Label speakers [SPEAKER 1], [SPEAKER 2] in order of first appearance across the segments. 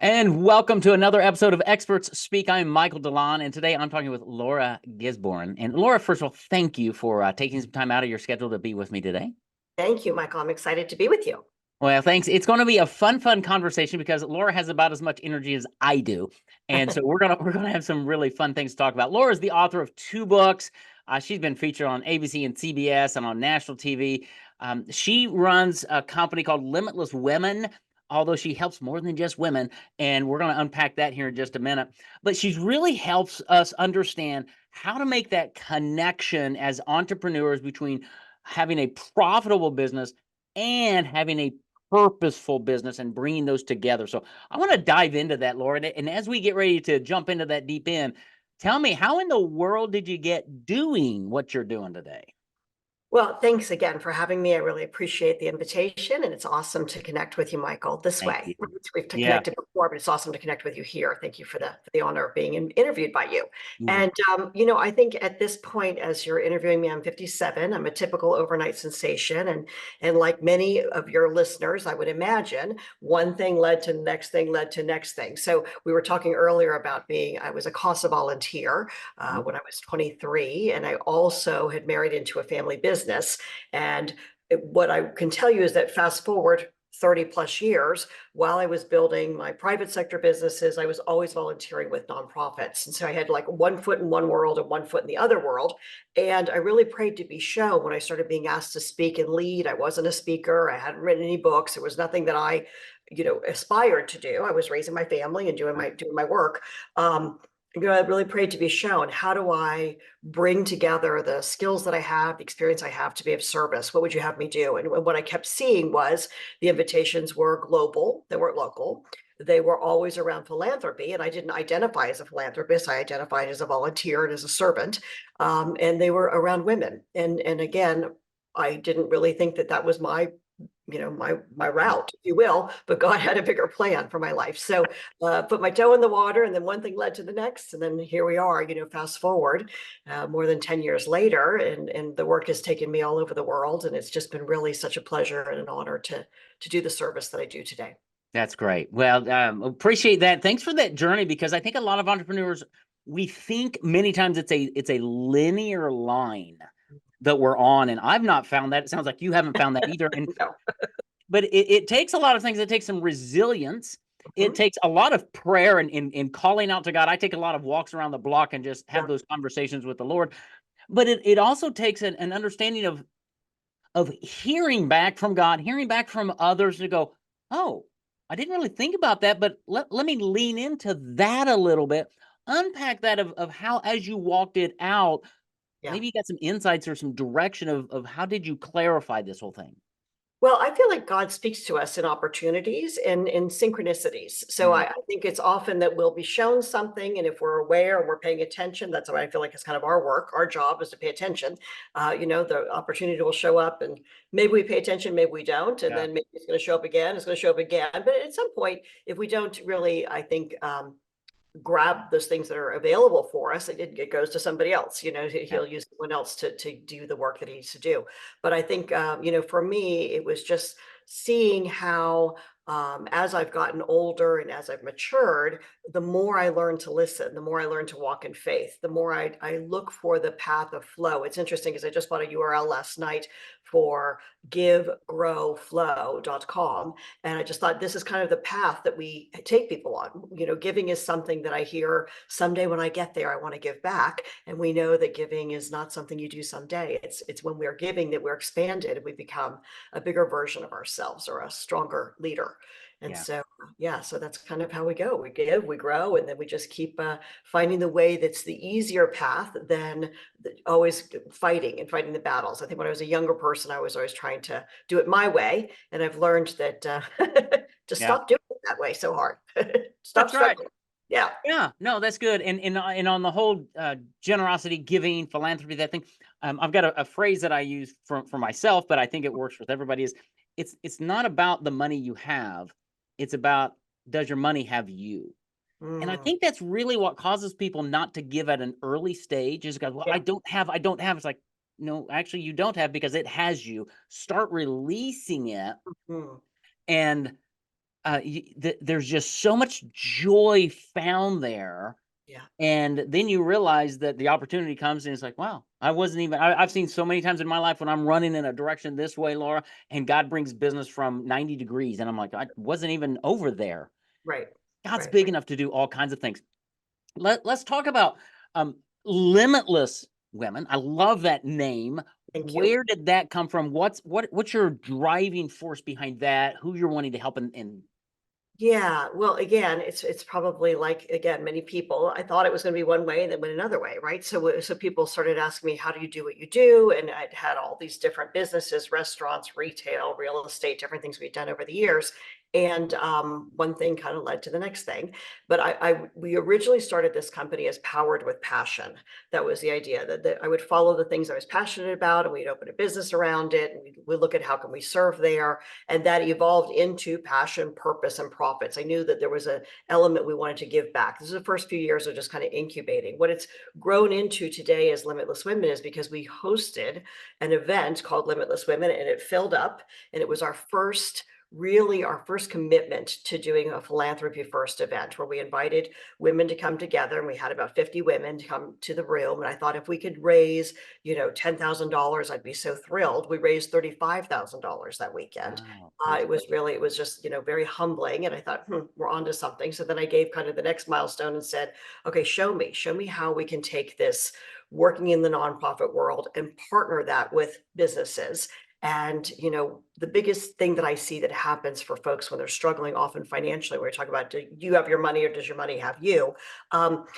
[SPEAKER 1] And welcome to another episode of Experts Speak. I'm Michael DeLon, and today I'm talking with Laura Gisborne. And Laura, first of all, thank you for taking some time out of your schedule to be with me today.
[SPEAKER 2] Thank you, Michael. I'm excited to be with you.
[SPEAKER 1] Well, thanks. It's going to be a fun conversation because Laura has about as much energy as I do, and so we're gonna have some really fun things to talk about. Laura is the author of two books. She's been featured on ABC and CBS and on national TV. She runs a company called Limitless Women, although she helps more than just women, and we're going to unpack that here in just a minute. But she really helps us understand how to make that connection as entrepreneurs between having a profitable business and having a purposeful business and bringing those together. So I want to dive into that, Laura. And as we get ready to jump into that deep end, tell me, how in the world did you get doing what you're doing today?
[SPEAKER 2] Well, thanks again for having me. I really appreciate the invitation, and it's awesome to connect with you, Michael, this
[SPEAKER 1] Thank
[SPEAKER 2] way.
[SPEAKER 1] you.
[SPEAKER 2] We've
[SPEAKER 1] Yeah.
[SPEAKER 2] connected before, but it's awesome to connect with you here. Thank you for the honor of being interviewed by you.
[SPEAKER 1] Yeah.
[SPEAKER 2] And I think at this point, as you're interviewing me, I'm 57. I'm a typical overnight sensation, and like many of your listeners, I would imagine, one thing led to the next thing, led to next thing. So we were talking earlier about I was a CASA volunteer when I was 23, and I also had married into a family business. And what I can tell you is that fast forward 30 plus years, while I was building my private sector businesses, I was always volunteering with nonprofits. And so I had like one foot in one world and one foot in the other world. And I really prayed to be shown when I started being asked to speak and lead. I wasn't a speaker. I hadn't written any books. There was nothing that I, aspired to do. I was raising my family and doing my work. I really prayed to be shown, how do I bring together the skills that I have, the experience I have, to be of service? What would you have me do? And what I kept seeing was the invitations were global, they weren't local. They were always around philanthropy, and I didn't identify as a philanthropist. I identified as a volunteer and as a servant, and they were around women. And again, I didn't really think that that was my route, if you will, but God had a bigger plan for my life. So put my toe in the water, and then one thing led to the next, and then here we are. Fast forward more than 10 years later, and the work has taken me all over the world, and it's just been really such a pleasure and an honor to do the service that I do today.
[SPEAKER 1] That's great. Well, appreciate that. Thanks for that journey, because I think a lot of entrepreneurs, we think many times it's a linear line that we're on, and I've not found that. It sounds like you haven't found that either. And
[SPEAKER 2] No.
[SPEAKER 1] but it takes a lot of things. It takes some resilience. It
[SPEAKER 2] Mhm.
[SPEAKER 1] takes a lot of prayer and calling out to God. I take a lot of walks around the block and just have
[SPEAKER 2] Yeah.
[SPEAKER 1] those conversations with the Lord. But it also takes an understanding of hearing back from God, hearing back from others to go, oh, I didn't really think about that, but let me lean into that a little bit, unpack that of how, as you walked it out,
[SPEAKER 2] Yeah.
[SPEAKER 1] maybe you got some insights or some direction of how did you clarify this whole thing?
[SPEAKER 2] Well, I feel like God speaks to us in opportunities and in synchronicities. So
[SPEAKER 1] Mm,
[SPEAKER 2] I think it's often that we'll be shown something, and if we're aware and we're paying attention, that's what I feel like is kind of our work. Our job is to pay attention. The opportunity will show up, and maybe we pay attention, maybe we don't, and
[SPEAKER 1] yeah,
[SPEAKER 2] then maybe it's going to show up again. It's going to show up again. But at some point, if we don't really, I think, grab those things that are available for us, it goes to somebody else.
[SPEAKER 1] yeah,
[SPEAKER 2] He'll use someone else to do the work that he needs to do. But I think, for me, it was just seeing how, as I've gotten older and as I've matured, the more I learn to listen, the more I learn to walk in faith, the more I look for the path of flow. It's interesting because I just bought a URL last night for givegrowflow.com. And I just thought, this is kind of the path that we take people on. Giving is something that I hear, someday when I get there, I want to give back. And we know that giving is not something you do someday. It's when we're giving that we're expanded and we become a bigger version of ourselves, or a stronger leader. And
[SPEAKER 1] yeah.
[SPEAKER 2] so, yeah, so that's kind of how we go. We give, we grow, and then we just keep finding the way that's the easier path than always fighting the battles. I think when I was a younger person, I was always trying to do it my way. And I've learned that to
[SPEAKER 1] Yeah.
[SPEAKER 2] stop doing it that way so hard. Stop
[SPEAKER 1] That's right.
[SPEAKER 2] struggling. Yeah.
[SPEAKER 1] Yeah, no, that's good. And on the whole generosity, giving, philanthropy, that thing, I've got a phrase that I use for myself, but I think it works with everybody. Is it's not about the money you have, it's about, does your money have you? And I
[SPEAKER 2] Mm,
[SPEAKER 1] think that's really what causes people not to give at an early stage, is because, well,
[SPEAKER 2] yeah.
[SPEAKER 1] I don't have. It's like, no, actually, you don't have, because it has you. Start releasing it,
[SPEAKER 2] Mm,
[SPEAKER 1] and there's just so much joy found there.
[SPEAKER 2] Yeah.
[SPEAKER 1] And then you realize that the opportunity comes and it's like, wow, I wasn't even, I've seen so many times in my life when I'm running in a direction this way, Laura, and God brings business from 90 degrees. And I'm like, I wasn't even over there.
[SPEAKER 2] Right.
[SPEAKER 1] God's
[SPEAKER 2] Right.
[SPEAKER 1] big enough to do all kinds of things. Let's talk about um, Limitless Women. I love that name.
[SPEAKER 2] Thank you.
[SPEAKER 1] Where did that come from? What's your driving force behind that? Who you're wanting to help and
[SPEAKER 2] Yeah, well, again, it's probably like, again, many people, I thought it was gonna be one way and then went another way, right? So people started asking me, "How do you do what you do?" And I'd had all these different businesses, restaurants, retail, real estate, different things we'd done over the years. And one thing kind of led to the next thing. But we originally started this company as Powered with Passion. That was the idea that I would follow the things I was passionate about, and we'd open a business around it, and we'd look at how can we serve there, and that evolved into passion, purpose, and profits. I knew that there was an element we wanted to give back. This is the first few years of just kind of incubating. What it's grown into today as Limitless Women is because we hosted an event called Limitless Women, and it filled up, and it was our first, really our first commitment to doing a philanthropy first event where we invited women to come together, and we had about 50 women to come to the room. And I thought if we could raise, $10,000, I'd be so thrilled. We raised $35,000 that weekend.
[SPEAKER 1] wow, praise
[SPEAKER 2] It was just, very humbling. And I thought, we're onto something. So then I gave kind of the next milestone and said, okay, show me how we can take this working in the nonprofit world and partner that with businesses. And, the biggest thing that I see that happens for folks when they're struggling often financially, where we talk about, do you have your money or does your money have you,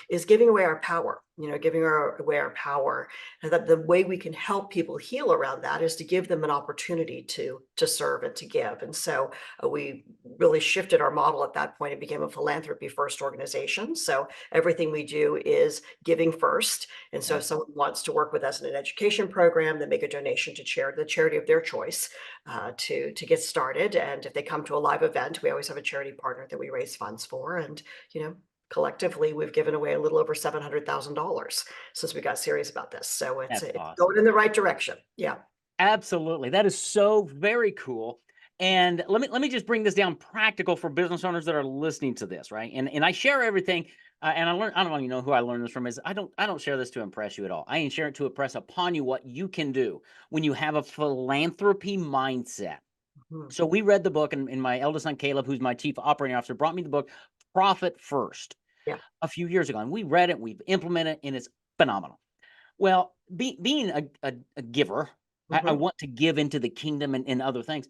[SPEAKER 2] is giving away our power, away our power. And that the way we can help people heal around that is to give them an opportunity to serve and to give. And so we really shifted our model at that point. It became a philanthropy first organization. So everything we do is giving first. And so
[SPEAKER 1] yeah,
[SPEAKER 2] if someone wants to work with us in an education program, they make a donation to the charity of their choice, to get started. And if they come to a live event, we always have a charity partner that we raise funds for. And collectively, we've given away a little over $700,000 since we got serious about this. So
[SPEAKER 1] that's
[SPEAKER 2] it's
[SPEAKER 1] awesome.
[SPEAKER 2] going in the right direction. Yeah.
[SPEAKER 1] Absolutely. That is so very cool. And let me just bring this down practical for business owners that are listening to this, right? And I share everything. And I don't even know who I learned this from. Is I don't share this to impress you at all. I share it to impress upon you what you can do when you have a philanthropy mindset.
[SPEAKER 2] Mhm.
[SPEAKER 1] So we read the book, and my eldest son Caleb, who's my chief operating officer, brought me the book Profit First
[SPEAKER 2] Yeah.
[SPEAKER 1] a few years ago, and we read it, we've implemented it, and it's phenomenal. Well, being a giver, I
[SPEAKER 2] Hmm.
[SPEAKER 1] want to give into the kingdom and other things.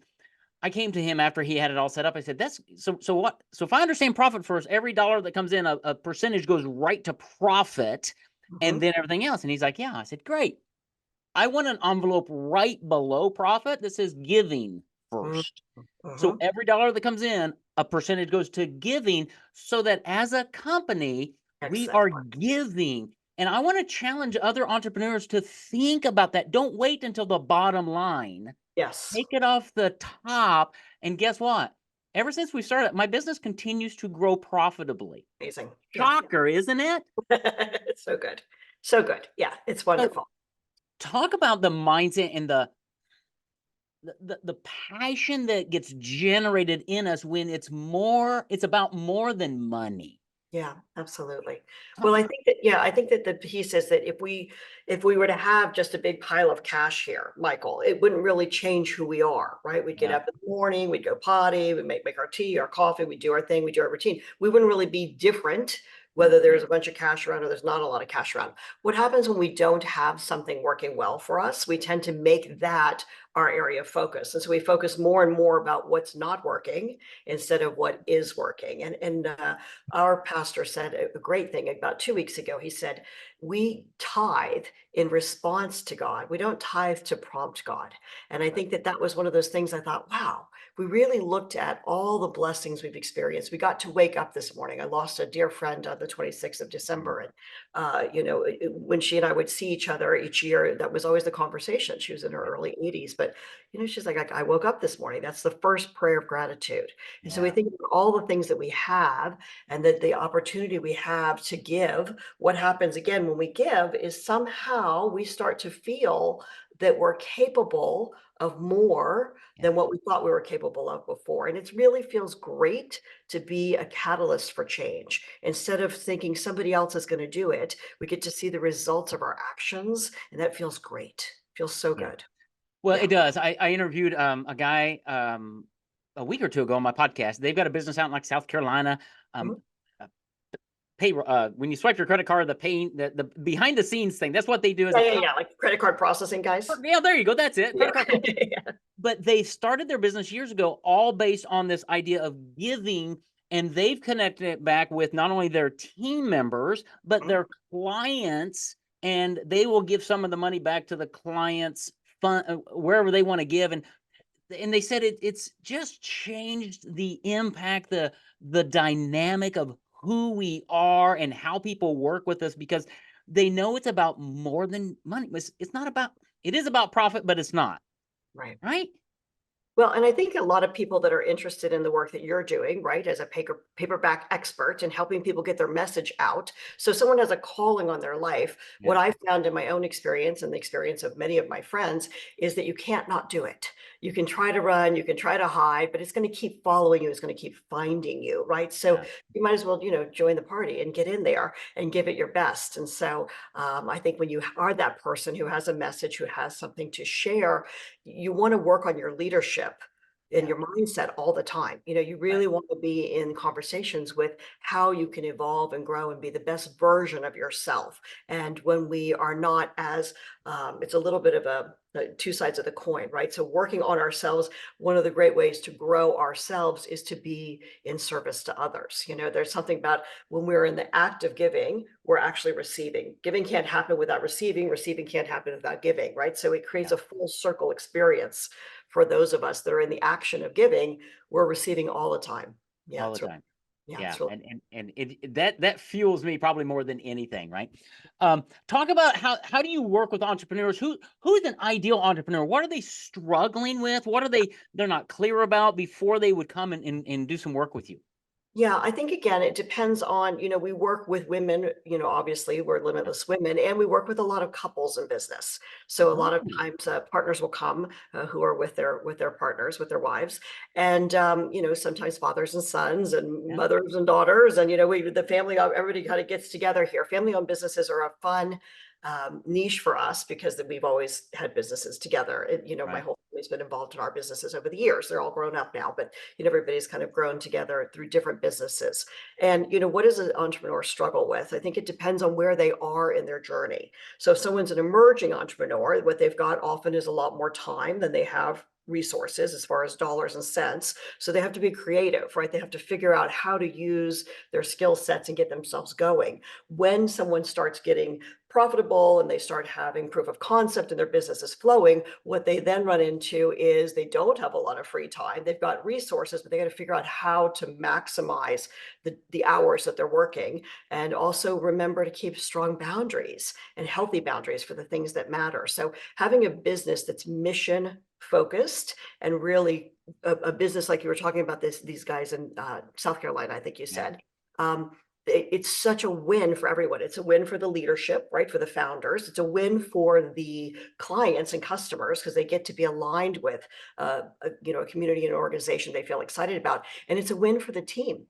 [SPEAKER 1] I came to him after he had it all set up. I said, "That's so what? So if I understand profit first, every dollar that comes in, a percentage goes right to profit, and
[SPEAKER 2] Hmm.
[SPEAKER 1] then everything else." And he's like, "Yeah." I said, "Great. I want an envelope right below profit that says giving
[SPEAKER 2] Hmm.
[SPEAKER 1] first. So
[SPEAKER 2] Hmm.
[SPEAKER 1] every dollar that comes in, a percentage goes to giving, so that as a company, we are
[SPEAKER 2] Excellent.
[SPEAKER 1] giving." And I want to challenge other entrepreneurs to think about that. Don't wait until the bottom line.
[SPEAKER 2] Yes.
[SPEAKER 1] Take it off the top. And guess what? Ever since we started, my business continues to grow profitably.
[SPEAKER 2] Amazing. Yeah.
[SPEAKER 1] Shocker, isn't it?
[SPEAKER 2] It's so good. So good. Yeah. It's
[SPEAKER 1] So
[SPEAKER 2] wonderful.
[SPEAKER 1] talk about the mindset and the passion that gets generated in us when it's about more than money.
[SPEAKER 2] Yeah, absolutely. Well,
[SPEAKER 1] Talk
[SPEAKER 2] I
[SPEAKER 1] about
[SPEAKER 2] think that, yeah, I think that the piece is that if we were to have just a big pile of cash here, Michael, it wouldn't really change who we are, right? We'd get
[SPEAKER 1] yeah,
[SPEAKER 2] up in the morning, we'd go potty, we'd make our tea, our coffee, we do our thing, we do our routine. We wouldn't really be different whether
[SPEAKER 1] mhm,
[SPEAKER 2] there's a bunch of cash around or there's not a lot of cash around. What happens when we don't have something working well for us? We tend to make that our area of focus. And so we focus more and more about what's not working instead of what is working. And our pastor said a great thing about 2 weeks ago. He said, we tithe in response to God. We don't tithe to prompt God. And I
[SPEAKER 1] right,
[SPEAKER 2] think that that was one of those things I thought, wow, we really looked at all the blessings we've experienced. We got to wake up this morning. I lost a dear friend on the 26th of
[SPEAKER 1] mm,
[SPEAKER 2] December. And, when she and I would see each other each year, that was always the conversation. She was in her
[SPEAKER 1] right,
[SPEAKER 2] early 80s, but, she's like, I woke up this morning. That's the first prayer of gratitude. And so we
[SPEAKER 1] yeah,
[SPEAKER 2] think of all the things that we have and that the opportunity we have to give. What happens again when we give is somehow we start to feel that we're capable of more
[SPEAKER 1] Yeah.
[SPEAKER 2] than what we thought we were capable of before. And it really feels great to be a catalyst for change. Instead of thinking somebody else is going to do it, we get to see the results of our actions. And that feels great. Feels so
[SPEAKER 1] Yeah.
[SPEAKER 2] good.
[SPEAKER 1] Well,
[SPEAKER 2] Yeah.
[SPEAKER 1] it does. I interviewed a guy a week or two ago on my podcast. They've got a business out in like South Carolina. Um,
[SPEAKER 2] Mhm.
[SPEAKER 1] uh, pay when you swipe your credit card, the paying the behind the scenes thing. That's what they do as
[SPEAKER 2] Yeah,
[SPEAKER 1] a
[SPEAKER 2] yeah, yeah. Like credit card processing guys.
[SPEAKER 1] yeah. There you go. That's it.
[SPEAKER 2] Yeah.
[SPEAKER 1] Credit card.
[SPEAKER 2] Yeah.
[SPEAKER 1] But they started their business years ago, all based on this idea of giving, and they've connected it back with not only their team members but
[SPEAKER 2] Mhm.
[SPEAKER 1] their clients, and they will give some of the money back to the clients fund wherever they want to give. And they said it's just changed the impact, the dynamic of who we are and how people work with us, because they know it's about more than money. It's not about, it is about profit, but it's not,
[SPEAKER 2] Right.
[SPEAKER 1] right?
[SPEAKER 2] Well, and I think a lot of people that are interested in the work that you're doing, right, as a paperback expert and helping people get their message out. So, someone has a calling on their life.
[SPEAKER 1] Yeah.
[SPEAKER 2] What I found in my own experience and the experience of many of my friends is that you can't not do it. You can try to run, you can try to hide, but it's going to keep following you. It's going to keep finding you, right? So,
[SPEAKER 1] Yeah.
[SPEAKER 2] you might as well, join the party and get in there and give it your best. And so, I think when you are that person who has a message, who has something to share, you want to work on your leadership and
[SPEAKER 1] Yeah.
[SPEAKER 2] your mindset all the time. You
[SPEAKER 1] Right.
[SPEAKER 2] really want to be in conversations with how you can evolve and grow and be the best version of yourself. And when we are not as, it's a little bit of two sides of the coin, right? So working on ourselves, one of the great ways to grow ourselves is to be in service to others. There's something about when we're in the act of giving, we're actually receiving. Giving can't happen without receiving. Receiving can't happen without giving, right? So it creates
[SPEAKER 1] Yeah.
[SPEAKER 2] a full circle experience for those of us that are in the action of giving. We're receiving all the time. Yeah,
[SPEAKER 1] All the
[SPEAKER 2] it's really,
[SPEAKER 1] time.
[SPEAKER 2] yeah,
[SPEAKER 1] Yeah,
[SPEAKER 2] it's really.
[SPEAKER 1] and that fuels me probably more than anything, right? Talk about how do you work with entrepreneurs? Who's an ideal entrepreneur? What are they struggling with? What are they're not clear about before they would come and do some work with you?
[SPEAKER 2] Yeah, I think again, it depends on, we work with women, obviously we're
[SPEAKER 1] Yeah.
[SPEAKER 2] limitless women, and we work with a lot of couples in business. So a lot of
[SPEAKER 1] Oh,
[SPEAKER 2] times partners will come who are with their partners, with their wives, and sometimes fathers and sons and
[SPEAKER 1] yeah,
[SPEAKER 2] mothers and daughters, and the family, everybody kind of gets together here. Family-owned businesses are a fun niche for us because we've always had businesses together. My
[SPEAKER 1] right.
[SPEAKER 2] whole family's been involved in our businesses over the years. They're all grown up now, but everybody's kind of grown together through different businesses. And what does an entrepreneur struggle with? I think it depends on where they are in their journey. So if someone's an emerging entrepreneur, what they've got often is a lot more time than they have resources as far as dollars and cents. So they have to be creative, right? They have to figure out how to use their skill sets and get themselves going. When someone starts getting profitable and they start having proof of concept and their business is flowing, what they then run into is they don't have a lot of free time. They've got resources, but they got to figure out how to maximize the hours that they're working, and also remember to keep strong boundaries and healthy boundaries for the things that matter. So having a business that's mission focused and really a business like you were talking about, these guys in South Carolina, I think you
[SPEAKER 1] Yeah.
[SPEAKER 2] said, um, it's such a win for everyone. It's a win for the leadership, right? For the founders. It's a win for the clients and customers because they get to be aligned with, a community and organization they feel excited about. And it's a win for the team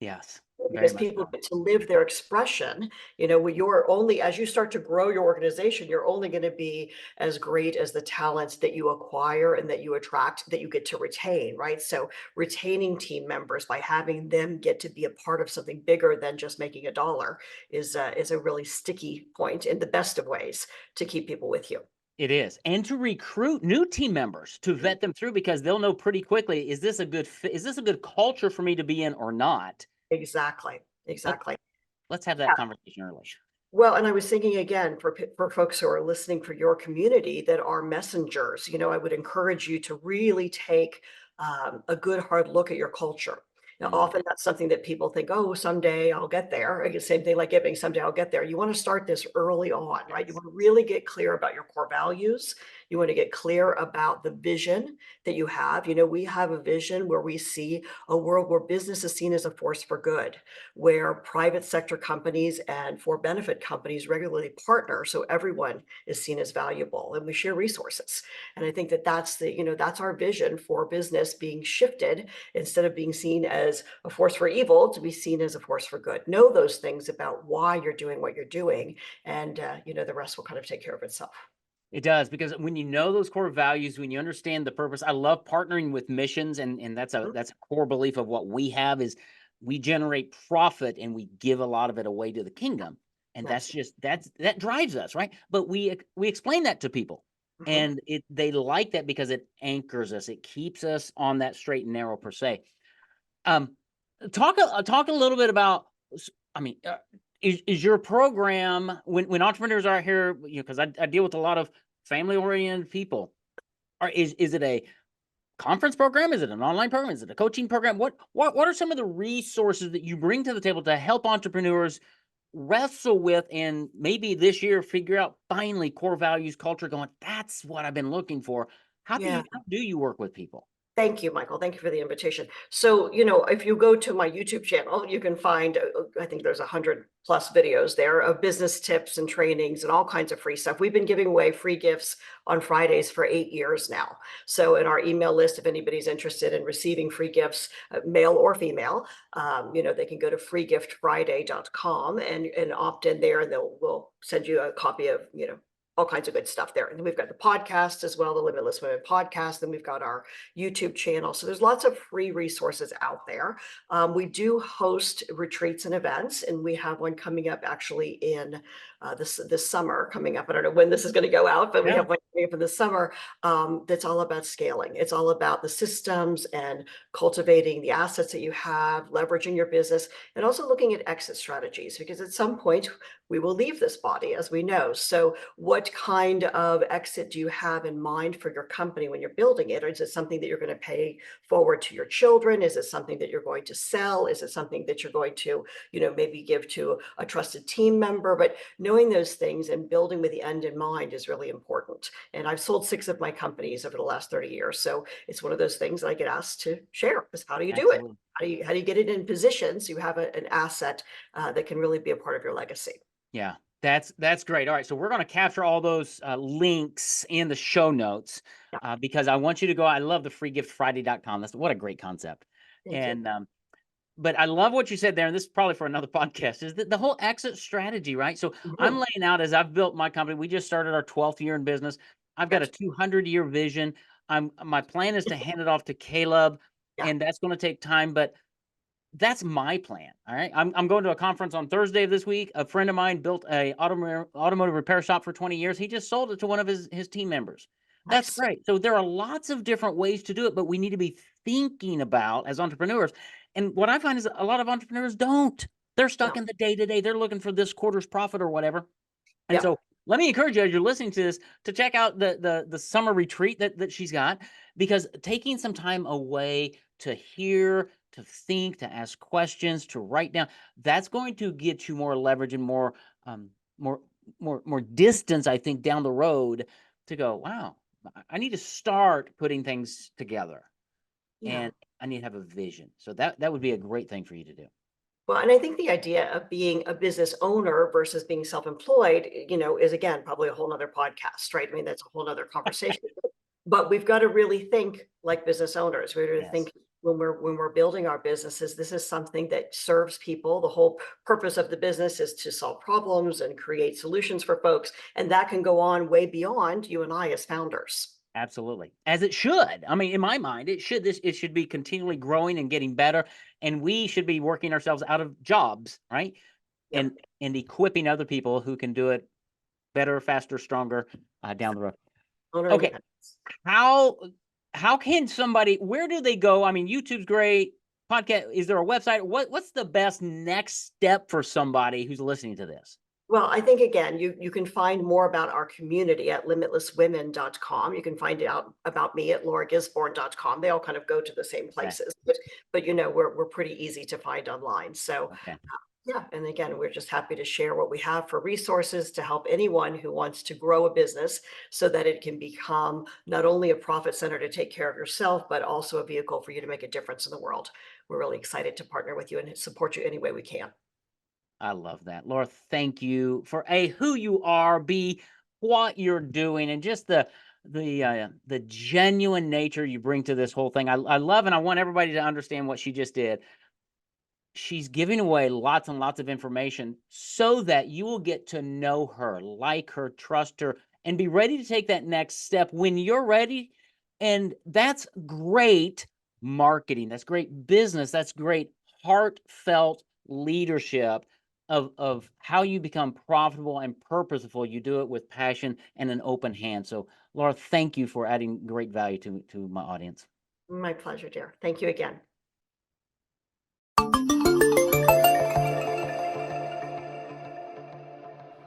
[SPEAKER 1] Yes. Very
[SPEAKER 2] because
[SPEAKER 1] much
[SPEAKER 2] people
[SPEAKER 1] so.
[SPEAKER 2] get to live their expression. When you're only, as you start to grow your organization, you're only going to be as great as the talents that you acquire and that you attract, that you get to retain, right? So retaining team members by having them get to be a part of something bigger than just making a dollar is a really sticky point in the best of ways to keep people with you.
[SPEAKER 1] It is. And to recruit new team members to vet them through, because they'll know pretty quickly, is this a good fit? Is this a good culture for me to be in or not?
[SPEAKER 2] Exactly.
[SPEAKER 1] Let,
[SPEAKER 2] Exactly.
[SPEAKER 1] let's have that conversation early.
[SPEAKER 2] Well, and I was thinking again for folks who are listening, for your community that are messengers, I would encourage you to really take a good hard look at your culture. Now,
[SPEAKER 1] Mm,
[SPEAKER 2] often that's something that people think, oh, someday I'll get there. I guess same thing like giving, someday I'll get there. You want to start this early on, right? You
[SPEAKER 1] yes.
[SPEAKER 2] want to really get clear about your core values. You want to get clear about the vision that you have. We have a vision where we see a world where business is seen as a force for good, where private sector companies and for benefit companies regularly partner so everyone is seen as valuable and we share resources. And I think that that's our vision for business being shifted, instead of being seen as a force for evil, to be seen as a force for good. Know those things about why you're doing what you're doing, and the rest will kind of take care of itself.
[SPEAKER 1] It does, because when you know those core values, when you understand the purpose, I love partnering with missions, and that's a
[SPEAKER 2] Mhm.
[SPEAKER 1] that's a core belief of what we have is we generate profit and we give a lot of it away to the kingdom. And
[SPEAKER 2] Nice.
[SPEAKER 1] that drives us, right? But we explain that to people.
[SPEAKER 2] Mhm.
[SPEAKER 1] And they like that because it anchors us. It keeps us on that straight and narrow per se. Um, talk a little bit about. I mean, is your program when entrepreneurs are here? Because I deal with a lot of family oriented people. Or is it a conference program? Is it an online program? Is it a coaching program? What are some of the resources that you bring to the table to help entrepreneurs wrestle with and maybe this year figure out finally core values, culture? Going, that's what I've been looking for.
[SPEAKER 2] Yeah.
[SPEAKER 1] How do you work with people?
[SPEAKER 2] Thank you, Michael. Thank you for the invitation. So, if you go to my YouTube channel, you can find, I think there's 100+ videos there of business tips and trainings and all kinds of free stuff. We've been giving away free gifts on Fridays for 8 years now. So in our email list, if anybody's interested in receiving free gifts, male or female, they can go to freegiftfriday.com and opt in there, and we'll send you a copy of, all kinds of good stuff there. And then we've got the podcast as well, the Limitless Women podcast. Then we've got our YouTube channel. So there's lots of free resources out there. We do host retreats and events, and we have one coming up actually in this summer coming up. I don't know when this is going to go out, but we
[SPEAKER 1] Yeah,
[SPEAKER 2] have one coming up in the summer that's all about scaling. It's all about the systems and cultivating the assets that you have, leveraging your business, and also looking at exit strategies, because at some point we will leave this body, as we know. So what kind of exit do you have in mind for your company when you're building it? Or is it something that you're going to pay forward to your children? Is it something that you're going to sell? Is it something that you're going to, maybe give to a trusted team member? But knowing those things and building with the end in mind is really important. And I've sold 6 of my companies over the last 30 years. So it's one of those things that I get asked to share, is how do you do it?
[SPEAKER 1] absolutely.
[SPEAKER 2] How do you get it in position so you have an asset that can really be a part of your legacy?
[SPEAKER 1] Yeah, that's great. All right, so we're going to capture all those links in the show notes
[SPEAKER 2] Yeah,
[SPEAKER 1] because I want you to go. I love the freegiftfriday.com. That's what a great concept.
[SPEAKER 2] thank you.
[SPEAKER 1] And but I love what you said there, and this is probably for another podcast. Is the whole exit strategy, right? So I'm
[SPEAKER 2] Mhm.
[SPEAKER 1] laying out as I've built my company. We just started our 12th year in business. I've got a
[SPEAKER 2] Gotcha.
[SPEAKER 1] 200-year vision. My plan is to hand it off to Caleb,
[SPEAKER 2] Yeah.
[SPEAKER 1] and that's going to take time, but that's my plan. All right. I'm going to a conference on Thursday of this week. A friend of mine built a automotive repair shop for 20 years. He just sold it to one of his team members. That's
[SPEAKER 2] Nice.
[SPEAKER 1] great. So there are lots of different ways to do it, but we need to be thinking about as entrepreneurs. And what I find is a lot of entrepreneurs don't. They're stuck
[SPEAKER 2] No.
[SPEAKER 1] in the day to day. They're looking for this quarter's profit or whatever. And
[SPEAKER 2] Yeah.
[SPEAKER 1] so let me encourage you as you're listening to this to check out the summer retreat that she's got, because taking some time away to hear, to think, to ask questions, to write down, that's going to get you more leverage and um more more distance, I think, down the road to go, wow, I need to start putting things together
[SPEAKER 2] Yeah.
[SPEAKER 1] and I need to have a vision. So that would be a great thing for you to do.
[SPEAKER 2] Well, and I think the idea of being a business owner versus being self-employed, is again probably a whole nother podcast, right? I mean, that's a whole nother conversation. But we've got to really think like business owners. We're to
[SPEAKER 1] Yes,
[SPEAKER 2] think when we're building our businesses, this is something that serves people. The whole purpose of the business is to solve problems and create solutions for folks. And that can go on way beyond you and I as founders.
[SPEAKER 1] absolutely. As it should. I mean, in my mind, it should be continually growing and getting better. And we should be working ourselves out of jobs, right?
[SPEAKER 2] Yeah.
[SPEAKER 1] And equipping other people who can do it better, faster, stronger down the road.
[SPEAKER 2] Owner
[SPEAKER 1] Okay.
[SPEAKER 2] independence.
[SPEAKER 1] How how can somebody, where do they go? I mean, YouTube's great. Podcast, is there a website? What's the best next step for somebody who's listening to this?
[SPEAKER 2] Well, I think again, you can find more about our community at limitlesswomen.com. You can find out about me at lauragisborne.com. They all kind of go to the same
[SPEAKER 1] Okay.
[SPEAKER 2] places, but we're pretty easy to find online. So
[SPEAKER 1] Okay.
[SPEAKER 2] Yeah, and again, we're just happy to share what we have for resources to help anyone who wants to grow a business so that it can become not only a profit center to take care of yourself, but also a vehicle for you to make a difference in the world. We're really excited to partner with you and support you any way we can.
[SPEAKER 1] I love that. Laura, thank you for A, who you are, B, what you're doing, and just the genuine nature you bring to this whole thing. I love and I want everybody to understand what she just did. She's giving away lots and lots of information so that you will get to know her, like her, trust her, and be ready to take that next step when you're ready. And that's great marketing. That's great business. That's great heartfelt leadership of how you become profitable and purposeful. You do it with passion and an open hand. So, Laura, thank you for adding great value to my audience.
[SPEAKER 2] My pleasure, dear. Thank you again.